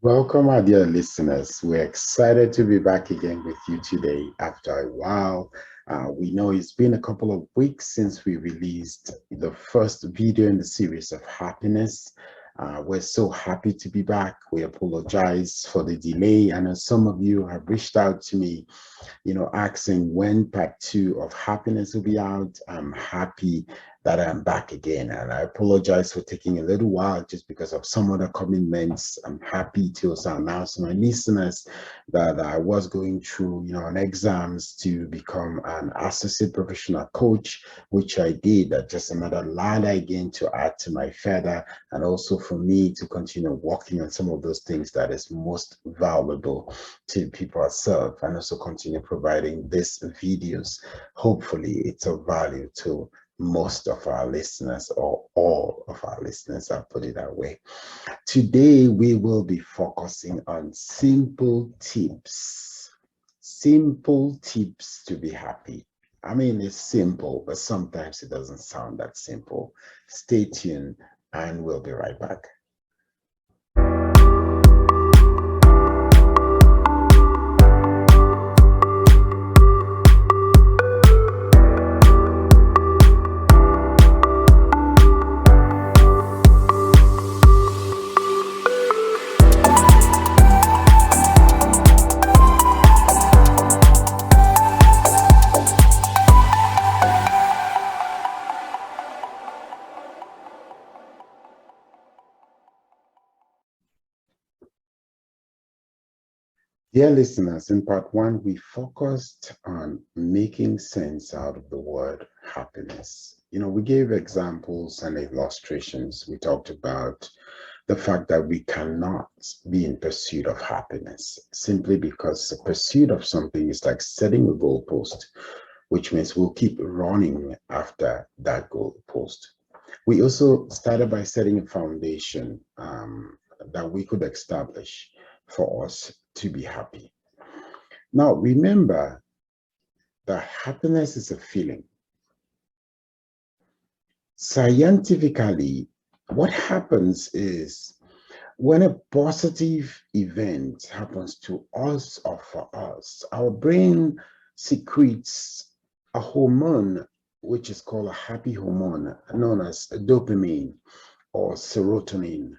Welcome, our dear listeners. We're excited to be back again with you today after a while. We know it's been a couple of weeks since we released the first video in the series of happiness. We're so happy to be back. We apologize for the delay. I know some of you have reached out to me, asking when part two of happiness will be out. I'm happy that I'm back again. And I apologize for taking a little while just because of some other commitments. I'm happy to also announce to my listeners that I was going through, an exams to become an associate professional coach, which I did. That's just another ladder again to add to my feather, and also for me to continue working on some of those things that is most valuable to people I serve, and also continue providing these videos. Hopefully, it's of value to most of our listeners or all of our listeners. I'll put it that way. Today, we will be focusing on simple tips to be happy. I mean, it's simple, but sometimes it doesn't sound that simple. Stay tuned, and we'll be right back. Dear listeners, in part one, we focused on making sense out of the word happiness. We gave examples and illustrations. We talked about the fact that we cannot be in pursuit of happiness simply because the pursuit of something is like setting a goalpost, which means we'll keep running after that goalpost. We also started by setting a foundation that we could establish for us to be happy. Now, remember that happiness is a feeling. Scientifically, what happens is when a positive event happens to us or for us, our brain secretes a hormone which is called a happy hormone known as dopamine or serotonin.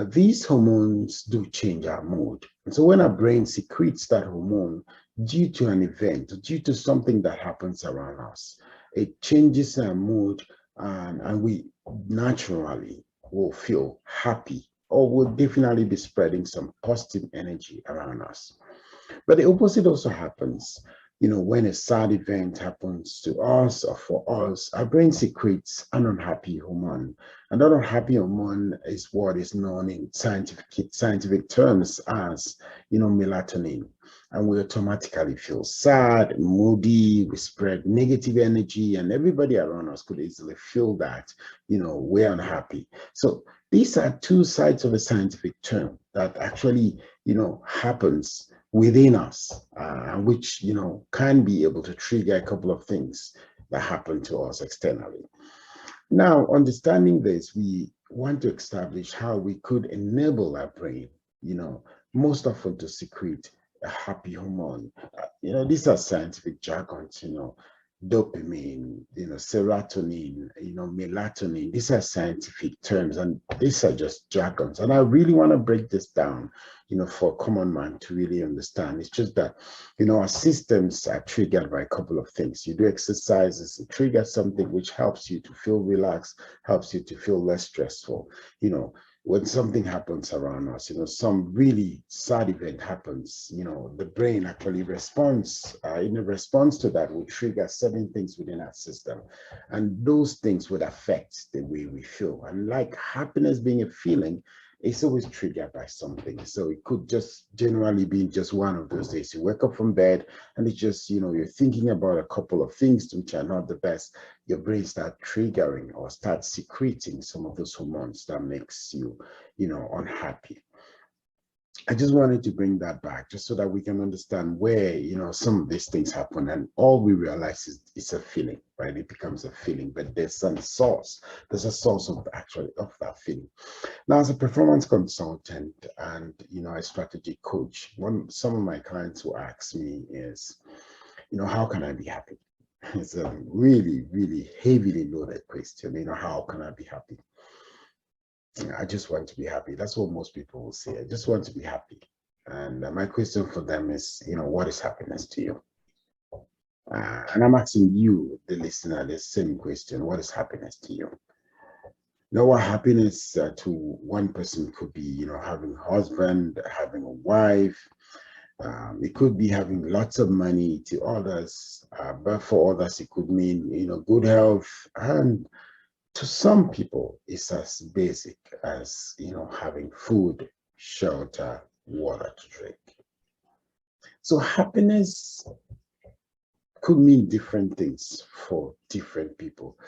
These hormones do change our mood. And so when our brain secretes that hormone due to an event, due to something that happens around us, it changes our mood, and we naturally will feel happy or will definitely be spreading some positive energy around us. But the opposite also happens. When a sad event happens to us or for us, our brain secretes an unhappy hormone. And that unhappy hormone is what is known in scientific terms as, melatonin. And we automatically feel sad, moody, we spread negative energy, and everybody around us could easily feel that, we're unhappy. So these are two sides of a scientific term that actually, happens within us, which can be able to trigger a couple of things that happen to us externally. Now, understanding this, we want to establish how we could enable our brain, you know, most often to secrete a happy hormone. These are scientific jargons, dopamine, serotonin, melatonin. These are scientific terms, and these are just jargons. And I really want to break this down, for a common man to really understand. It's just that, our systems are triggered by a couple of things. You do exercises, it triggers something which helps you to feel relaxed, helps you to feel less stressful. When something happens around us, some really sad event happens, the brain actually responds. In response to that, will trigger certain things within our system. And those things would affect the way we feel. And like happiness being a feeling, it's always triggered by something. So it could just generally be just one of those days. You wake up from bed and it's just, you're thinking about a couple of things which are not the best. Your brain starts triggering or starts secreting some of those hormones that makes you, unhappy. I just wanted to bring that back just so that we can understand where, some of these things happen. And all we realize is it's a feeling, right? It becomes a feeling, but there's some source. There's a source of actually of that feeling. Now, as a performance consultant and, a strategy coach, some of my clients will ask me is, how can I be happy? It's a really, really heavily loaded question. How can I be happy? I just want to be happy. That's what most people will say. I just want to be happy. And my question for them is, what is happiness to you? And I'm asking you, the listener, the same question. What is happiness to you? What happiness to one person could be, having a husband, having a wife. It could be having lots of money to others, but for others, it could mean, good health. And to some people, it's as basic as, having food, shelter, water to drink. So happiness could mean different things for different people.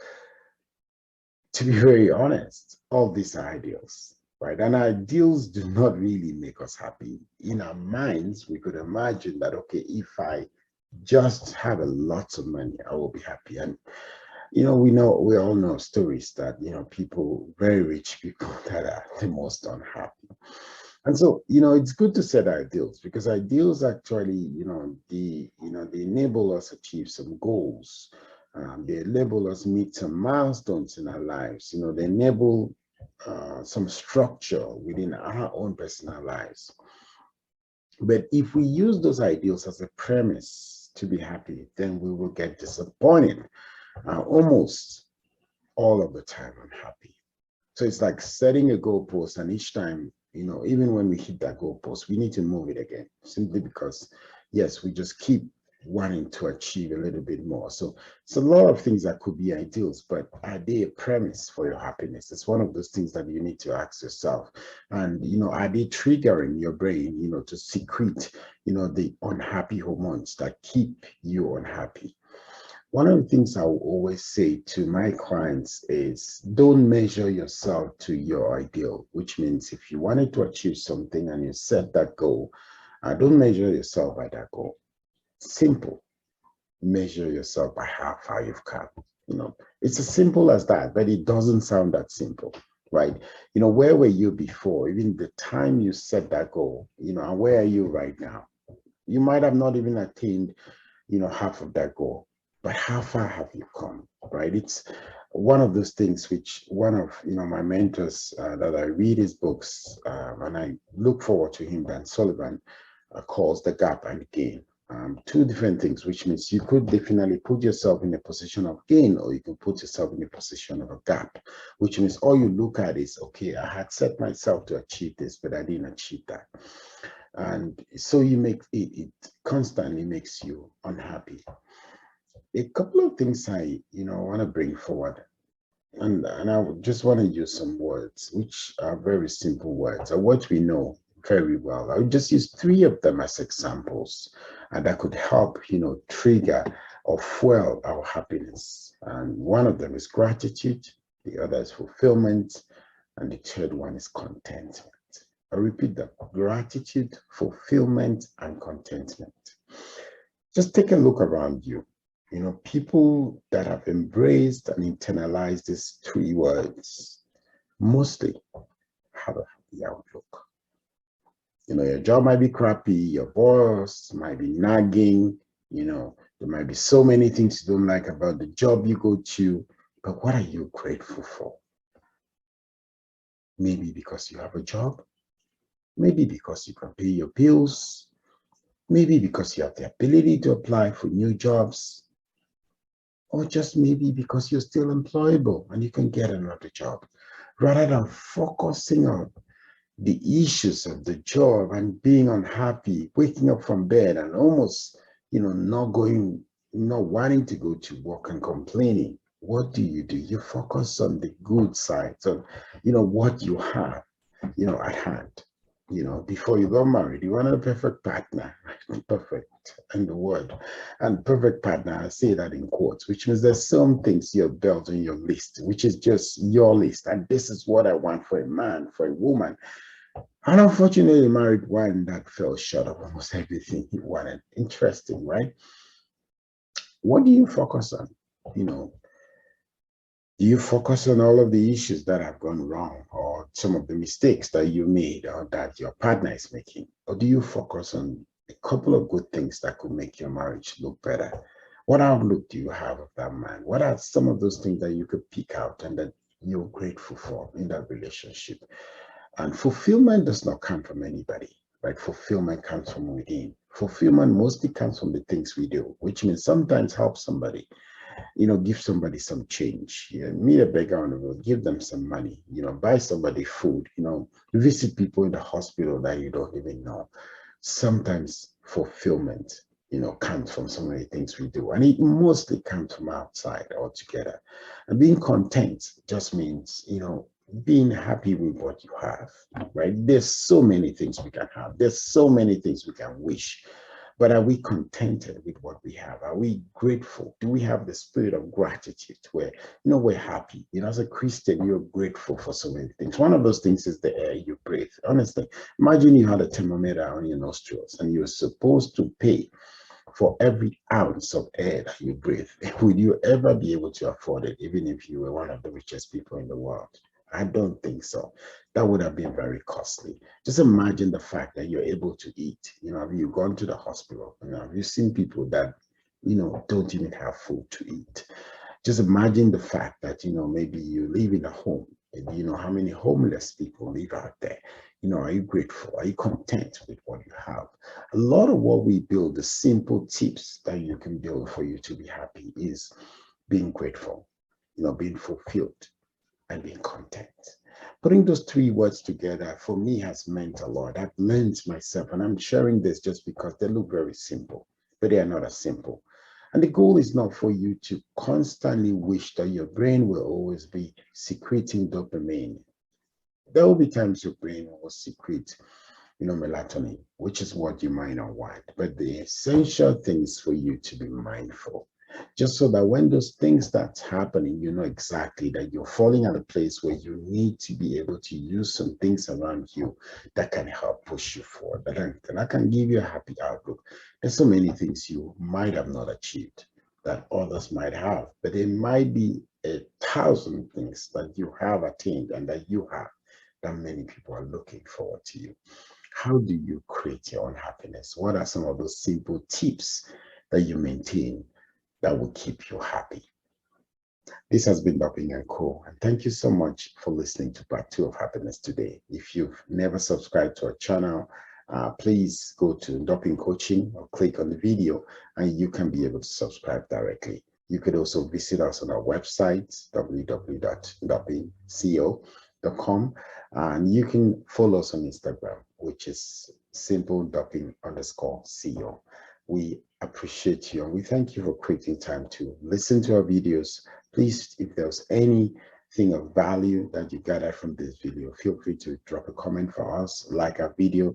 To be very honest, all these are ideals, right? And ideals do not really make us happy. In our minds, we could imagine that, okay, if I just have a lot of money, I will be happy. And we all know stories that, people, very rich people that are the most unhappy. And so, it's good to set ideals because ideals actually, they enable us achieve some goals. They enable us meet some milestones in our lives. They enable some structure within our own personal lives. But if we use those ideals as a premise to be happy, then we will get disappointed almost all of the time unhappy. So it's like setting a goalpost, and each time, even when we hit that goalpost, we need to move it again, simply because, yes, we just keep wanting to achieve a little bit more. So it's a lot of things that could be ideals, but are they a premise for your happiness? It's one of those things that you need to ask yourself. And, are they triggering your brain, to secrete, the unhappy hormones that keep you unhappy? One of the things I will always say to my clients is don't measure yourself to your ideal, which means if you wanted to achieve something and you set that goal, don't measure yourself by that goal. Simple. Measure yourself by how far you've come. It's as simple as that, but it doesn't sound that simple, right? Where were you before? Even the time you set that goal, and where are you right now? You might have not even attained, half of that goal, but how far have you come, right? It's one of those things which one of my mentors that I read his books and I look forward to him, Dan Sullivan, calls the gap and gain. Two different things, which means you could definitely put yourself in a position of gain, or you can put yourself in a position of a gap, which means all you look at is, okay, I had set myself to achieve this, but I didn't achieve that. And so you make it constantly makes you unhappy. A couple of things I want to bring forward, and I just want to use some words which are very simple words, or what we know very well. I would just use three of them as examples, and that could help trigger or fuel our happiness. And one of them is gratitude, the other is fulfillment, and the third one is contentment. I repeat that: gratitude, fulfillment, and contentment. Just take a look around you. People that have embraced and internalized these three words mostly have a happy outlook. Your job might be crappy, your boss might be nagging, there might be so many things you don't like about the job you go to, but what are you grateful for? Maybe because you have a job, maybe because you can pay your bills, maybe because you have the ability to apply for new jobs, or just maybe because you're still employable and you can get another job, rather than focusing on the issues of the job and being unhappy, waking up from bed and almost, not wanting to go to work and complaining. What do? You focus on the good sides, on, what you have, at hand. Before you got married, you wanted a perfect partner, perfect in the word, and perfect partner. I say that in quotes, which means there's some things you've built on your list, which is just your list, and this is what I want for a man, for a woman. And unfortunately, married one that fell short of almost everything he wanted. Interesting, right? What do you focus on? You know, do you focus on all of the issues that have gone wrong or some of the mistakes that you made or that your partner is making? Or do you focus on a couple of good things that could make your marriage look better? What outlook do you have of that man? What are some of those things that you could pick out and that you're grateful for in that relationship? And fulfillment does not come from anybody, right? Fulfillment comes from within. Fulfillment mostly comes from the things we do, which means sometimes help somebody, give somebody some change. Meet a beggar on the road, give them some money, buy somebody food, visit people in the hospital that you don't even know. Sometimes fulfillment, comes from so many things we do. And it mostly comes from outside altogether. And being content just means, being happy with what you have, right? There's so many things we can have. There's so many things we can wish. But are we contented with what we have? Are we grateful? Do we have the spirit of gratitude where, we're happy? As a Christian, you're grateful for so many things. One of those things is the air you breathe. Honestly, imagine you had a thermometer on your nostrils and you're supposed to pay for every ounce of air that you breathe. Would you ever be able to afford it, even if you were one of the richest people in the world? I don't think so. That would have been very costly. Just imagine the fact that you're able to eat. Have you gone to the hospital? Have you seen people that, don't even have food to eat? Just imagine the fact that, maybe you live in a home and you know how many homeless people live out there. Are you grateful? Are you content with what you have? A lot of what we build, the simple tips that you can build for you to be happy is being grateful, being fulfilled and being content. Putting those three words together for me has meant a lot. I've learned myself, and I'm sharing this just because they look very simple, but they are not as simple. And the goal is not for you to constantly wish that your brain will always be secreting dopamine. There will be times your brain will secrete, melatonin, which is what you might not want. But the essential thing is for you to be mindful, just so that when those things start happening, you know exactly that you're falling at a place where you need to be able to use some things around you that can help push you forward, that can give you a happy outlook. There's so many things you might have not achieved that others might have, but it might be 1,000 things that you have attained and that you have that many people are looking forward to you. How do you create your own happiness? What are some of those simple tips that you maintain that will keep you happy? This has been Ndoping and Co. And thank you so much for listening to part 2 of Happiness Today. If you've never subscribed to our channel, please go to Ndoping Coaching or click on the video and you can be able to subscribe directly. You could also visit us on our website, www.ndopingco.com, and you can follow us on Instagram, which is simple_ndoping_co. We appreciate you and we thank you for creating time to listen to our videos. Please, if there's anything of value that you gathered from this video, feel free to drop a comment for us, like our video.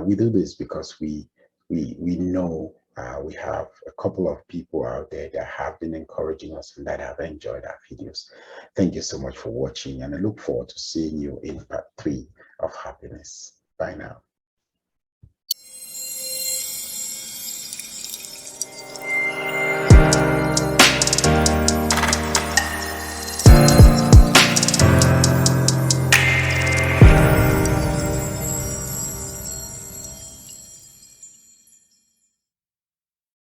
We do this because we know we have a couple of people out there that have been encouraging us and that have enjoyed our videos. Thank you so much for watching, and I look forward to seeing you in part 3 of Happiness. Bye now.